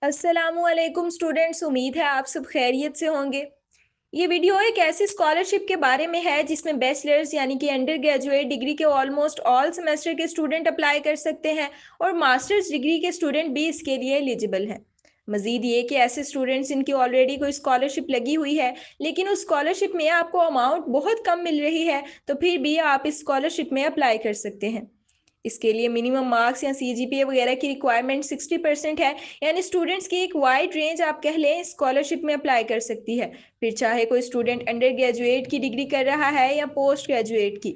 अस्सलामुअलैकुम स्टूडेंट्स, उम्मीद है आप सब खैरियत से होंगे। ये वीडियो एक ऐसी स्कॉलरशिप के बारे में है जिसमें बैचलर्स यानी कि अंडर ग्रेजुएट डिग्री के ऑलमोस्ट ऑल सेमेस्टर के स्टूडेंट अप्लाई कर सकते हैं और मास्टर्स डिग्री के स्टूडेंट भी इसके लिए एलिजिबल हैं। मजीद ये कि ऐसे स्टूडेंट्स जिनकी ऑलरेडी कोई स्कॉलरशिप लगी हुई है लेकिन उस स्कॉलरशिप में आपको अमाउंट बहुत कम मिल रही है तो फिर भी आप इस स्कॉलरशिप में अप्लाई कर सकते हैं। इसके लिए मिनिमम मार्क्स या सीजीपीए वगैरह की रिक्वायरमेंट 60% है, यानी स्टूडेंट्स की एक वाइड रेंज आप कह लें स्कॉलरशिप में अप्लाई कर सकती है। फिर चाहे कोई स्टूडेंट अंडर ग्रेजुएट की डिग्री कर रहा है या पोस्ट ग्रेजुएट की।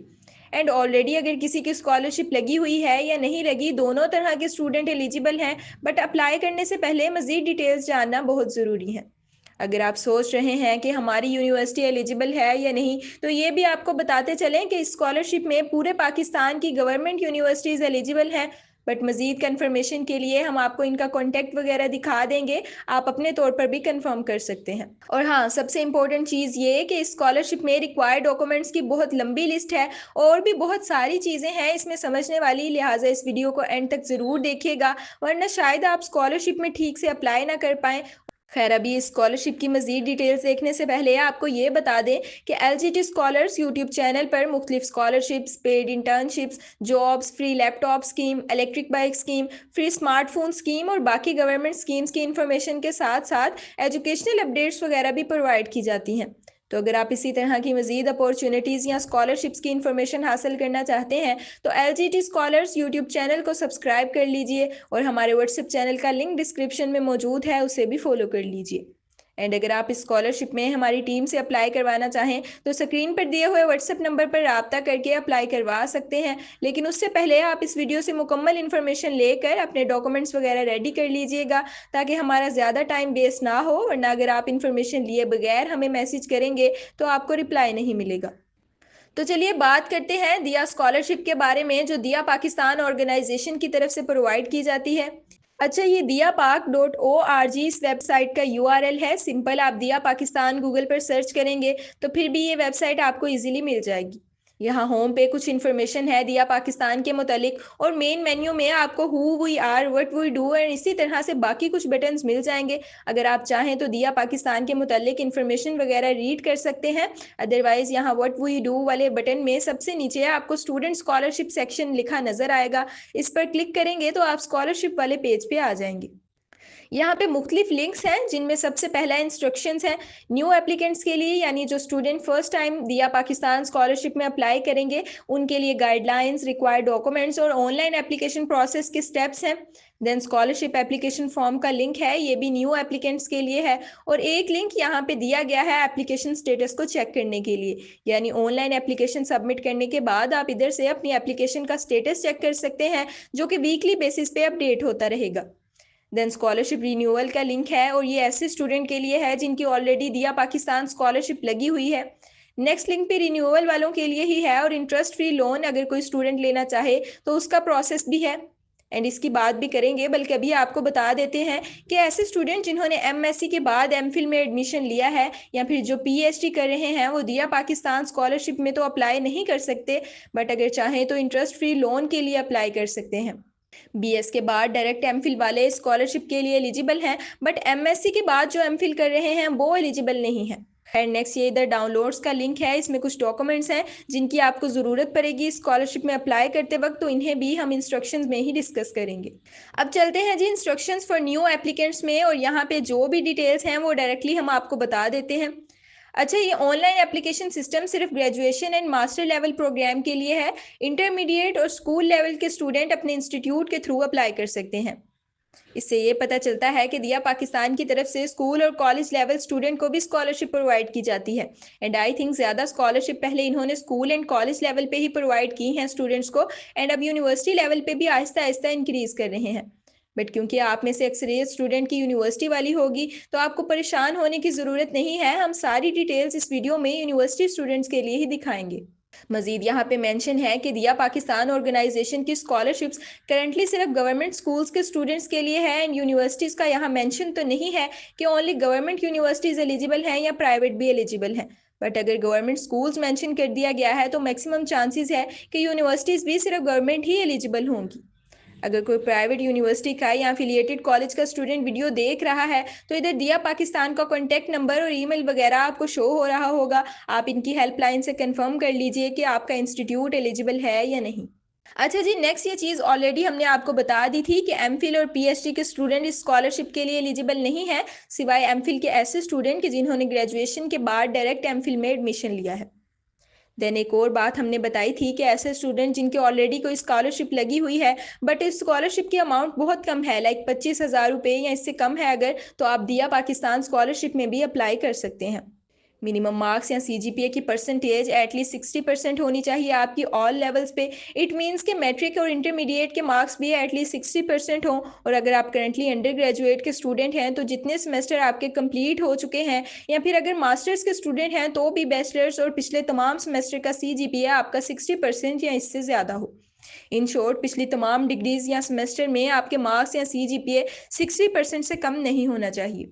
एंड ऑलरेडी अगर किसी की स्कॉलरशिप लगी हुई है या नहीं लगी, दोनों तरह के स्टूडेंट एलिजिबल हैं, बट अप्लाई करने से पहले मज़ीद डिटेल्स जानना बहुत ज़रूरी है। अगर आप सोच रहे हैं कि हमारी यूनिवर्सिटी एलिजिबल है या नहीं, तो ये भी आपको बताते चलें कि स्कॉलरशिप में पूरे पाकिस्तान की गवर्नमेंट यूनिवर्सिटीज़ एलिजिबल हैं। बट मज़ीद कन्फर्मेशन के लिए हम आपको इनका कॉन्टैक्ट वगैरह दिखा देंगे, आप अपने तौर पर भी कंफर्म कर सकते हैं। और हाँ, सबसे इम्पोर्टेंट चीज़ ये कि स्कॉलरशिप में रिक्वायर्ड डॉक्यूमेंट्स की बहुत लंबी लिस्ट है और भी बहुत सारी चीज़ें हैं इसमें समझने वाली, लिहाजा इस वीडियो को एंड तक ज़रूर देखिएगा, वरना शायद आप स्कॉलरशिप में ठीक से अप्लाई ना कर पाएँ। खैर, अभी स्कॉलरशिप की मज़ीद डिटेल्स देखने से पहले आपको ये बता दें कि एलजीटी स्कॉलर्स यूट्यूब चैनल पर मुख्तलिफ scholarships, paid internships, jobs, free laptop scheme, electric bike scheme, free smartphone scheme और बाकी गवर्नमेंट स्कीम्स की इंफॉर्मेशन के साथ साथ एजुकेशनल अपडेट्स वगैरह भी प्रोवाइड की जाती हैं। तो अगर आप इसी तरह की मज़ीद अपॉर्चुनिटीज़ या स्कॉलरशिप्स की इन्फॉर्मेशन हासिल करना चाहते हैं तो एलजीटी स्कॉलर्स यूट्यूब चैनल को सब्सक्राइब कर लीजिए और हमारे व्हाट्सएप चैनल का लिंक डिस्क्रिप्शन में मौजूद है, उसे भी फॉलो कर लीजिए। एंड अगर आप इस स्कॉलरशिप में हमारी टीम से अप्लाई करवाना चाहें तो स्क्रीन पर दिए हुए व्हाट्सएप नंबर पर रब्ता करके अप्लाई करवा सकते हैं, लेकिन उससे पहले आप इस वीडियो से मुकम्मल इन्फॉर्मेशन लेकर अपने डॉक्यूमेंट्स वगैरह रेडी कर लीजिएगा ताकि हमारा ज़्यादा टाइम वेस्ट ना हो, वरना अगर आप इन्फॉर्मेशन लिए बगैर हमें मैसेज करेंगे तो आपको रिप्लाई नहीं मिलेगा। तो चलिए बात करते हैं दिया स्कॉलरशिप के बारे में, जो दिया पाकिस्तान ऑर्गेनाइजेशन की तरफ से प्रोवाइड की जाती है। अच्छा, ये दिया पाक .org इस वेबसाइट का यूआरएल है। सिंपल, आप दिया पाकिस्तान गूगल पर सर्च करेंगे तो फिर भी ये वेबसाइट आपको इजीली मिल जाएगी। यहाँ होम पे कुछ इन्फॉर्मेशन है दिया पाकिस्तान के मुतालिक और मेन मेन्यू में आपको who we are, what we do और इसी तरह से बाकी कुछ बटन्स मिल जाएंगे। अगर आप चाहें तो दिया पाकिस्तान के मुतालिक इन्फॉर्मेशन वगैरह रीड कर सकते हैं। अदरवाइज यहाँ व्हाट वी डू वाले बटन में सबसे नीचे आपको स्टूडेंट स्कॉलरशिप सेक्शन लिखा नजर आएगा। इस पर क्लिक करेंगे तो आप स्कॉलरशिप वाले पेज पे आ जाएंगे। यहाँ पे मुख्तलिफ लिंक्स हैं जिनमें सबसे पहला इंस्ट्रक्शंस हैं न्यू एप्लीकेंट्स के लिए, यानी जो स्टूडेंट फर्स्ट टाइम दिया पाकिस्तान स्कॉलरशिप में अप्लाई करेंगे उनके लिए गाइडलाइंस, रिक्वायर्ड डॉक्यूमेंट्स और ऑनलाइन एप्लीकेशन प्रोसेस के स्टेप्स हैं। देन स्कॉलरशिप एप्लीकेशन फॉर्म का लिंक है, ये भी न्यू एप्लीकेंट्स के लिए है। और एक लिंक यहाँ पे दिया गया है एप्लीकेशन स्टेटस को चेक करने के लिए, यानी ऑनलाइन एप्लीकेशन सबमिट करने के बाद आप इधर से अपनी एप्लीकेशन का स्टेटस चेक कर सकते हैं, जो कि वीकली बेसिस पे अपडेट होता रहेगा। देन स्कॉलरशिप रिन्यूअल का लिंक है और ये ऐसे स्टूडेंट के लिए है जिनकी ऑलरेडी दिया पाकिस्तान स्कॉलरशिप लगी हुई है। नेक्स्ट लिंक पे रिन्यूअल वालों के लिए ही है और इंटरेस्ट फ्री लोन अगर कोई स्टूडेंट लेना चाहे तो उसका प्रोसेस भी है। एंड इसकी बात भी करेंगे, बल्कि अभी आपको बता देते हैं कि ऐसे स्टूडेंट जिन्होंने एमएससी के बाद एमफिल में एडमिशन लिया है या फिर जो पीएचडी कर रहे हैं वो दिया पाकिस्तान स्कॉलरशिप में तो अप्लाई नहीं कर सकते, बट अगर चाहें तो इंटरेस्ट फ्री लोन के लिए अप्लाई कर सकते हैं। बीएस के बाद डायरेक्ट एमफिल वाले स्कॉलरशिप के लिए एलिजिबल हैं, बट एमएससी के बाद जो एमफिल कर रहे हैं वो एलिजिबल नहीं है। खैर, नेक्स्ट ये इधर डाउनलोड्स का लिंक है, इसमें कुछ डॉक्यूमेंट्स हैं जिनकी आपको ज़रूरत पड़ेगी स्कॉलरशिप में अप्लाई करते वक्त, तो इन्हें भी हम इंस्ट्रक्शंस में ही डिस्कस करेंगे। अब चलते हैं जी इंस्ट्रक्शंस फॉर न्यू एप्लीकेंट्स में, और यहाँ पे जो भी डिटेल्स हैं वो डायरेक्टली हम आपको बता देते हैं। अच्छा, ये ऑनलाइन एप्लीकेशन सिस्टम सिर्फ graduation and master level program के लिए है। इंटरमीडिएट और स्कूल लेवल के स्टूडेंट अपने इंस्टीट्यूट के थ्रू अप्लाई कर सकते हैं। इससे ये पता चलता है कि दिया पाकिस्तान की तरफ से स्कूल और कॉलेज लेवल स्टूडेंट को भी स्कॉलरशिप प्रोवाइड की जाती है। एंड आई थिंक ज़्यादा स्कॉलरशिप पहले इन्होंने स्कूल एंड कॉलेज लेवल पे ही प्रोवाइड की हैं स्टूडेंट्स को, एंड अब यूनिवर्सिटी लेवल पे भी आहिस्ता आहिस्ता इंक्रीज कर रहे हैं। बट क्योंकि आप में से अक्सरियत स्टूडेंट की यूनिवर्सिटी वाली होगी तो आपको परेशान होने की ज़रूरत नहीं है, हम सारी डिटेल्स इस वीडियो में यूनिवर्सिटी स्टूडेंट्स के लिए ही दिखाएंगे। मजीद यहाँ पे मेंशन है कि दिया पाकिस्तान ऑर्गेनाइजेशन की स्कॉलरशिप्स करंटली सिर्फ गवर्नमेंट स्कूल्स के स्टूडेंट्स के लिए है, एंड यूनिवर्सिटीज़ का यहाँ मेंशन तो नहीं है कि ओनली गवर्नमेंट यूनिवर्सिटीज़ एलिजिबल हैं या प्राइवेट भी एलिजिबल हैं। बट अगर गवर्नमेंट स्कूल्स मेंशन कर दिया गया है तो मैक्सिमम चांसेस है कि यूनिवर्सिटीज़ भी सिर्फ गवर्नमेंट ही एलिजिबल होंगी। अगर कोई प्राइवेट यूनिवर्सिटी का या एफिलिएटेड कॉलेज का स्टूडेंट वीडियो देख रहा है तो इधर दिया पाकिस्तान का कॉन्टैक्ट नंबर और ईमेल वगैरह आपको शो हो रहा होगा। आप इनकी हेल्पलाइन से कंफर्म कर लीजिए कि आपका इंस्टीट्यूट एलिजिबल है या नहीं। अच्छा जी, नेक्स्ट ये चीज़ ऑलरेडी हमने आपको बता दी थी कि एमफिल और पीएचडी के स्टूडेंट इस स्कॉलरशिप के लिए एलिजिबल नहीं है, सिवाय एमफिल के ऐसे स्टूडेंट के जिन्होंने ग्रेजुएशन के बाद डायरेक्ट एमफिल में एडमिशन लिया है। देन एक और बात हमने बताई थी कि ऐसे स्टूडेंट जिनके ऑलरेडी कोई स्कॉलरशिप लगी हुई है बट इस स्कॉलरशिप की अमाउंट बहुत कम है, लाइक 25,000 रुपये या इससे कम है अगर, तो आप दिया पाकिस्तान स्कॉलरशिप में भी अप्लाई कर सकते हैं। मिनिमम मार्क्स या सीजीपीए की परसेंटेज एटलीस्ट 60% होनी चाहिए आपकी ऑल लेवल्स पे। इट मीन्स के मैट्रिक और इंटरमीडिएट के मार्क्स भी एटलीस्ट 60% हों। और अगर आप करंटली अंडर ग्रेजुएट के स्टूडेंट हैं तो जितने सेमेस्टर आपके कंप्लीट हो चुके हैं, या फिर अगर मास्टर्स के स्टूडेंट हैं तो भी बैचलर्स और पिछले तमाम सेमेस्टर का सीजीपीए आपका 60% या इससे ज़्यादा हो। इन शॉर्ट, पिछली तमाम डिग्रीज या सेमेस्टर में आपके मार्क्स या सीजीपीए 60% से कम नहीं होना चाहिए।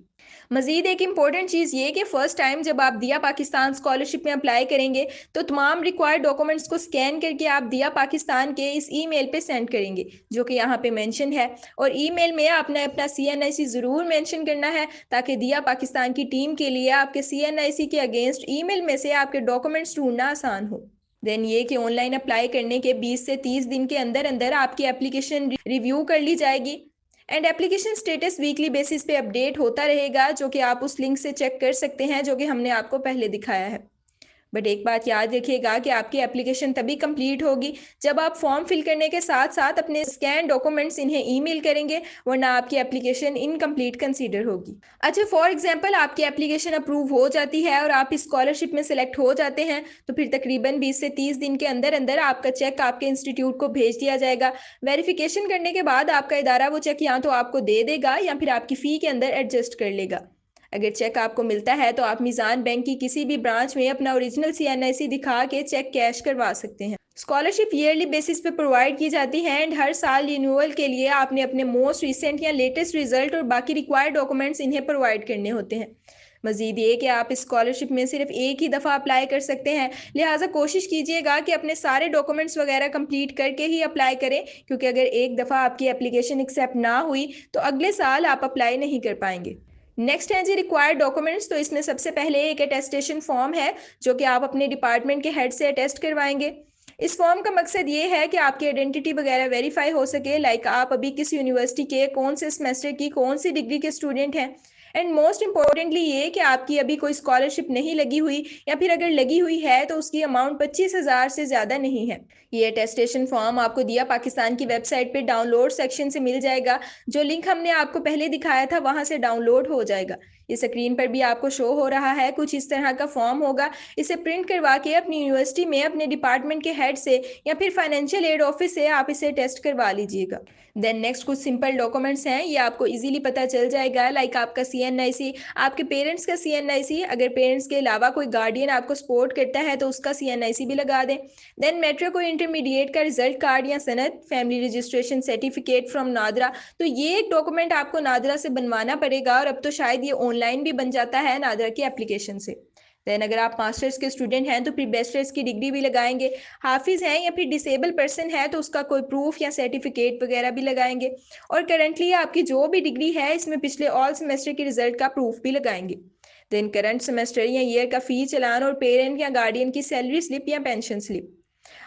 मजीद एक इम्पॉर्टेंट चीज़ ये कि फ़र्स्ट टाइम जब आप दिया पाकिस्तान स्कॉलरशिप में अप्लाई करेंगे तो तमाम रिक्वायर्ड डॉक्यूमेंट्स को स्कैन करके आप दिया पाकिस्तान के इस ईमेल पे सेंड करेंगे जो कि यहाँ पे मेंशन है। और ईमेल में आपने अपना CNIC ज़रूर मेंशन करना है ताकि दिया पाकिस्तान की टीम के लिए आपके CNIC के अगेंस्ट ईमेल में से आपके डॉक्यूमेंट्स ढूंढना आसान हो। देन ये कि ऑनलाइन अप्लाई करने के 20 से 30 दिन के अंदर अंदर आपकी एप्लीकेशन रिव्यू कर ली जाएगी and application status weekly basis पे अपडेट होता रहेगा, जो कि आप उस लिंक से चेक कर सकते हैं जो कि हमने आपको पहले दिखाया है। बट एक बात याद रखिएगा कि आपकी एप्लीकेशन तभी कंप्लीट होगी जब आप फॉर्म फिल करने के साथ साथ अपने स्कैन डॉक्यूमेंट्स इन्हें ईमेल करेंगे, वरना आपकी एप्लीकेशन इनकम्प्लीट कंसीडर होगी। अच्छा, फॉर एग्जांपल आपकी एप्लीकेशन अप्रूव हो जाती है और आप इस स्कॉलरशिप में सेलेक्ट हो जाते हैं तो फिर तकरीबन 20 से 30 दिन के अंदर अंदर आपका चेक आपके इंस्टीट्यूट को भेज दिया जाएगा। वेरिफिकेशन करने के बाद आपका इदारा वो चेक या तो आपको दे देगा या फिर आपकी फ़ी के अंदर एडजस्ट कर लेगा। अगर चेक आपको मिलता है तो आप मीज़ान बैंक की किसी भी ब्रांच में अपना ओरिजिनल CNIC दिखा के चेक कैश करवा सकते हैं। स्कॉलरशिप ईयरली बेसिस पे प्रोवाइड की जाती है एंड हर साल रिन्यूअल के लिए आपने अपने मोस्ट रिसेंट या लेटेस्ट रिजल्ट और बाकी रिक्वायर्ड डॉक्यूमेंट्स इन्हें प्रोवाइड करने होते हैं। मजीद ये कि आप इस स्कॉलरशिप में सिर्फ एक ही दफ़ा अप्लाई कर सकते हैं, लिहाजा कोशिश कीजिएगा कि अपने सारे डॉक्यूमेंट्स वगैरह कंप्लीट करके ही अप्लाई करें, क्योंकि अगर एक दफ़ा आपकी एप्लीकेशन एक्सेप्ट ना हुई तो अगले साल आप अप्लाई नहीं कर पाएंगे। नेक्स्ट है जी रिक्वायर्ड डॉक्यूमेंट्स। तो इसमें सबसे पहले एक अटेस्टेशन फॉर्म है जो कि आप अपने डिपार्टमेंट के हेड से अटेस्ट करवाएंगे। इस फॉर्म का मकसद ये है कि आपकी आइडेंटिटी वगैरह वेरीफाई हो सके, लाइक आप अभी किस यूनिवर्सिटी के कौन से सेमेस्टर की कौन सी डिग्री के स्टूडेंट हैं, एंड मोस्ट इंपॉर्टेंटली ये कि आपकी अभी कोई स्कॉलरशिप नहीं लगी हुई या फिर अगर लगी हुई है तो उसकी अमाउंट 25,000 से ज़्यादा नहीं है। ये अटेस्टेशन फॉर्म आपको दिया पाकिस्तान की वेबसाइट पे डाउनलोड सेक्शन से मिल जाएगा, जो लिंक हमने आपको पहले दिखाया था वहाँ से डाउनलोड हो जाएगा। ये स्क्रीन पर भी आपको शो हो रहा है, कुछ इस तरह का फॉर्म होगा। इसे प्रिंट करवा के अपनी यूनिवर्सिटी में अपने डिपार्टमेंट के हेड से या फिर फाइनेंशियल एड ऑफिस से आप इसे टेस्ट करवा लीजिएगा। देन नेक्स्ट कुछ सिंपल डॉक्यूमेंट्स हैं, ये आपको इजीली पता चल जाएगा, लाइक आपका CNIC, आपके पेरेंट्स का CNIC, अगर पेरेंट्स के अलावा कोई गार्डियन आपको सपोर्ट करता है तो उसका CNIC भी लगा दें। देन मैट्रिक और इंटरमीडिएट का रिजल्ट कार्ड या सनद, family registration certificate from NADRA, तो ये एक डॉक्यूमेंट आपको नादरा से बनवाना पड़ेगा और अब तो शायद ये ऑनलाइन भी बन जाता है नादरा की एप्लीकेशन से। देन अगर आप मास्टर्स के स्टूडेंट हैं तो फिर बैचलर्स की डिग्री भी लगाएंगे। हाफिज हैं या फिर डिसेबल पर्सन है तो उसका कोई प्रूफ या सर्टिफिकेट वगैरह भी लगाएंगे। और करंटली आपकी जो भी डिग्री है इसमें पिछले ऑल सेमेस्टर के रिजल्ट का प्रूफ भी लगाएंगे। देन करंट सेमेस्टर या ईयर का फी चालान और पेरेंट या गार्डियन की सैलरी स्लिप या पेंशन स्लिप।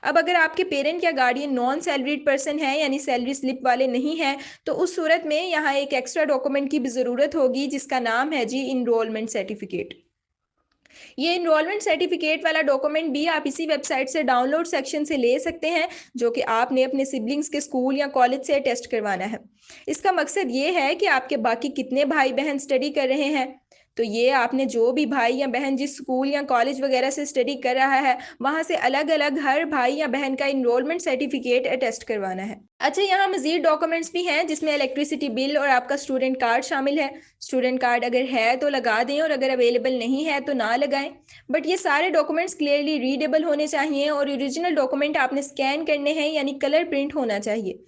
अब अगर आपके पेरेंट या गार्डियन नॉन सैलरीड पर्सन है यानी सैलरी स्लिप वाले नहीं हैं तो उस सूरत में यहाँ एक एक्स्ट्रा डॉक्यूमेंट की भी ज़रूरत होगी जिसका नाम है जी इनरोलमेंट सर्टिफिकेट। ये इनरोलमेंट सर्टिफिकेट वाला डॉक्यूमेंट भी आप इसी वेबसाइट से डाउनलोड सेक्शन से ले सकते हैं, जो कि आपने अपने सिबलिंग्स के स्कूल या कॉलेज से टेस्ट करवाना है। इसका मकसद ये है कि आपके बाकी कितने भाई बहन स्टडी कर रहे हैं, तो ये आपने जो भी भाई या बहन जिस स्कूल या कॉलेज वगैरह से स्टडी कर रहा है वहाँ से अलग अलग हर भाई या बहन का इनरोलमेंट सर्टिफिकेट अटेस्ट करवाना है। अच्छा, यहाँ मजीद डॉक्यूमेंट्स भी हैं जिसमें इलेक्ट्रिसिटी बिल और आपका स्टूडेंट कार्ड शामिल है। स्टूडेंट कार्ड अगर है तो लगा दें और अगर अवेलेबल नहीं है तो ना लगाएं। बट ये सारे डॉक्यूमेंट्स क्लियरली रीडेबल होने चाहिए और ओरिजिनल डॉक्यूमेंट आपने स्कैन करने हैं यानी कलर प्रिंट होना चाहिए।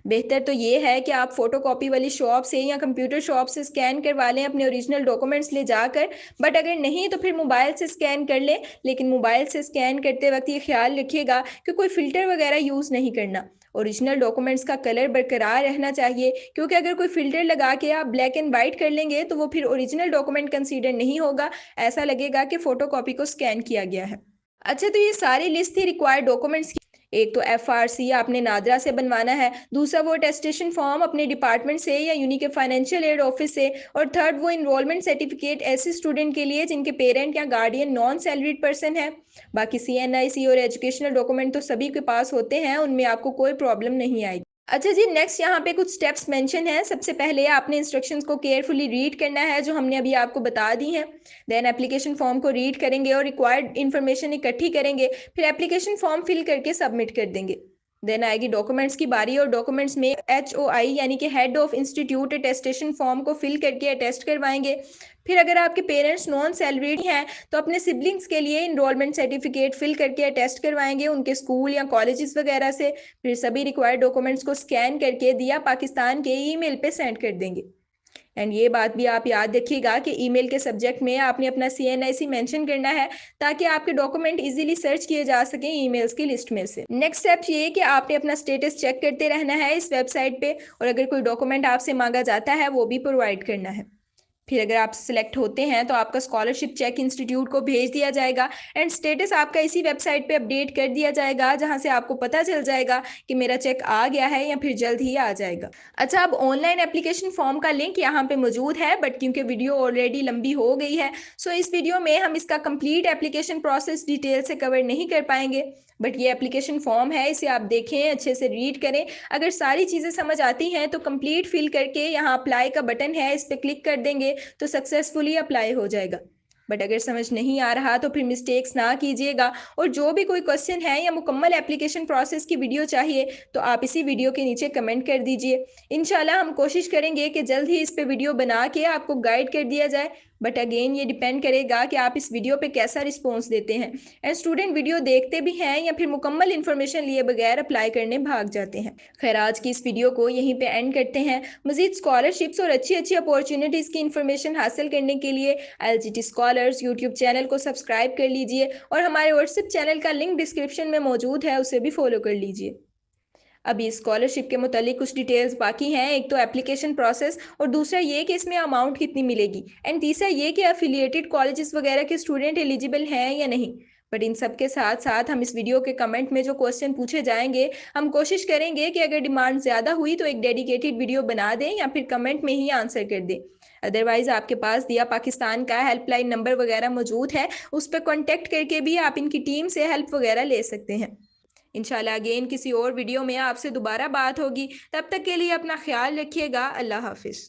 बेहतर तो ये है कि आप फोटोकॉपी वाली शॉप से या कंप्यूटर शॉप से स्कैन करवा लें अपने ओरिजिनल डॉक्यूमेंट्स ले जाकर। बट अगर नहीं तो फिर मोबाइल से स्कैन कर लें, लेकिन मोबाइल से स्कैन करते वक्त ये ख्याल रखिएगा कि कोई फ़िल्टर वगैरह यूज़ नहीं करना। ओरिजिनल डॉक्यूमेंट्स का कलर बरकरार रहना चाहिए, क्योंकि अगर कोई फ़िल्टर लगा के आप ब्लैक एंड वाइट कर लेंगे तो वो फिर ओरिजिनल डॉक्यूमेंट कंसीडर नहीं होगा, ऐसा लगेगा कि फ़ोटोकॉपी को स्कैन किया गया है। अच्छा, तो ये सारी लिस्ट थी रिक्वायर्ड डॉक्यूमेंट्स की। एक तो एफआरसी आपने नादरा से बनवाना है, दूसरा वो अटेस्टेशन फॉर्म अपने डिपार्टमेंट से या यूनी के फाइनेंशियल एड ऑफिस से, और थर्ड वो इनरोलमेंट सर्टिफिकेट ऐसे स्टूडेंट के लिए जिनके पेरेंट या गार्डियन नॉन सैलरीड पर्सन है। बाकी सीएनआईसी और एजुकेशनल डॉक्यूमेंट तो सभी के पास होते हैं, उनमें आपको कोई प्रॉब्लम नहीं आएगी। अच्छा जी, नेक्स्ट यहाँ पे कुछ स्टेप्स मेंशन हैं। सबसे पहले आपने इंस्ट्रक्शंस को केयरफुली रीड करना है जो हमने अभी आपको बता दी हैं। देन एप्लीकेशन फॉर्म को रीड करेंगे और रिक्वायर्ड इन्फॉर्मेशन इकट्ठी करेंगे, फिर एप्लीकेशन फॉर्म फिल करके सबमिट कर देंगे। देन आएगी डॉक्यूमेंट्स की बारी, और डॉक्यूमेंट्स में HOI यानी कि head of institute attestation form को फिल करके अटेस्ट करवाएंगे। फिर अगर आपके पेरेंट्स नॉन सैलरीड हैं तो अपने सिबलिंग्स के लिए इनरोलमेंट सर्टिफिकेट फिल करके अटेस्ट करवाएंगे उनके स्कूल या कॉलेजेस वगैरह से। फिर सभी रिक्वायर्ड डॉक्यूमेंट्स को स्कैन करके दिया पाकिस्तान के ईमेल पे सेंड कर देंगे। एंड ये बात भी आप याद रखिएगा कि ईमेल के सब्जेक्ट में आपने अपना CNIC मेंशन करना है, ताकि आपके डॉक्यूमेंट इजीली सर्च किए जा सकें ईमेल्स की लिस्ट में से। नेक्स्ट स्टेप ये कि आपने अपना स्टेटस चेक करते रहना है इस वेबसाइट पे, और अगर कोई डॉक्यूमेंट आपसे मांगा जाता है वो भी प्रोवाइड करना है। फिर अगर आप सिलेक्ट होते हैं तो आपका स्कॉलरशिप चेक इंस्टीट्यूट को भेज दिया जाएगा, एंड स्टेटस आपका इसी वेबसाइट पे अपडेट कर दिया जाएगा, जहां से आपको पता चल जाएगा कि मेरा चेक आ गया है या फिर जल्द ही आ जाएगा। अच्छा, अब ऑनलाइन एप्लीकेशन फॉर्म का लिंक यहाँ पे मौजूद है, बट क्योंकि वीडियो ऑलरेडी लंबी हो गई है, सो इस वीडियो में हम इसका कंप्लीट एप्लीकेशन प्रोसेस डिटेल से कवर नहीं कर पाएंगे। बट ये एप्लीकेशन फॉर्म है, इसे आप देखें, अच्छे से रीड करें। अगर सारी चीज़ें समझ आती हैं तो कंप्लीट फिल करके यहाँ अप्लाई का बटन है, इस पर क्लिक कर देंगे तो सक्सेसफुली अप्लाई हो जाएगा। बट अगर समझ नहीं आ रहा तो फिर मिस्टेक्स ना कीजिएगा, और जो भी कोई क्वेश्चन है या मुकम्मल एप्लीकेशन प्रोसेस की वीडियो चाहिए तो आप इसी वीडियो के नीचे कमेंट कर दीजिए। इंशाल्लाह हम कोशिश करेंगे कि जल्द ही इस पे वीडियो बना के आपको गाइड कर दिया जाए। बट अगेन ये डिपेंड करेगा कि आप इस वीडियो पे कैसा रिस्पॉन्स देते हैं, एंड स्टूडेंट वीडियो देखते भी हैं या फिर मुकम्मल इन्फॉर्मेशन लिए बगैर अप्लाई करने भाग जाते हैं। खैर, आज की इस वीडियो को यहीं पे एंड करते हैं। मजीद स्कॉलरशिप्स और अच्छी अच्छी अपॉर्चुनिटीज़ की इन्फॉर्मेशन हासिल करने के लिए LGT स्कॉलर्स यूट्यूब चैनल को सब्सक्राइब कर लीजिए, और हमारे व्हाट्सएप चैनल का लिंक डिस्क्रिप्शन में मौजूद है, उसे भी फॉलो कर लीजिए। अभी स्कॉलरशिप के मुतालिक कुछ डिटेल्स बाकी हैं। एक तो एप्लीकेशन प्रोसेस, और दूसरा ये कि इसमें अमाउंट कितनी मिलेगी, एंड तीसरा ये कि एफिलिएटेड कॉलेजेस वगैरह के स्टूडेंट एलिजिबल हैं या नहीं। बट इन सब के साथ साथ हम इस वीडियो के कमेंट में जो क्वेश्चन पूछे जाएंगे, हम कोशिश करेंगे कि अगर डिमांड ज़्यादा हुई तो एक डेडिकेटेड वीडियो बना दें या फिर कमेंट में ही आंसर कर दें। अदरवाइज़ आपके पास दिया पाकिस्तान का हेल्पलाइन नंबर वगैरह मौजूद है, उस पर कॉन्टेक्ट करके भी आप इनकी टीम से हेल्प वगैरह ले सकते हैं। इंशाल्लाह अगेन किसी और वीडियो में आपसे दोबारा बात होगी। तब तक के लिए अपना ख्याल रखिएगा। अल्लाह हाफिज़।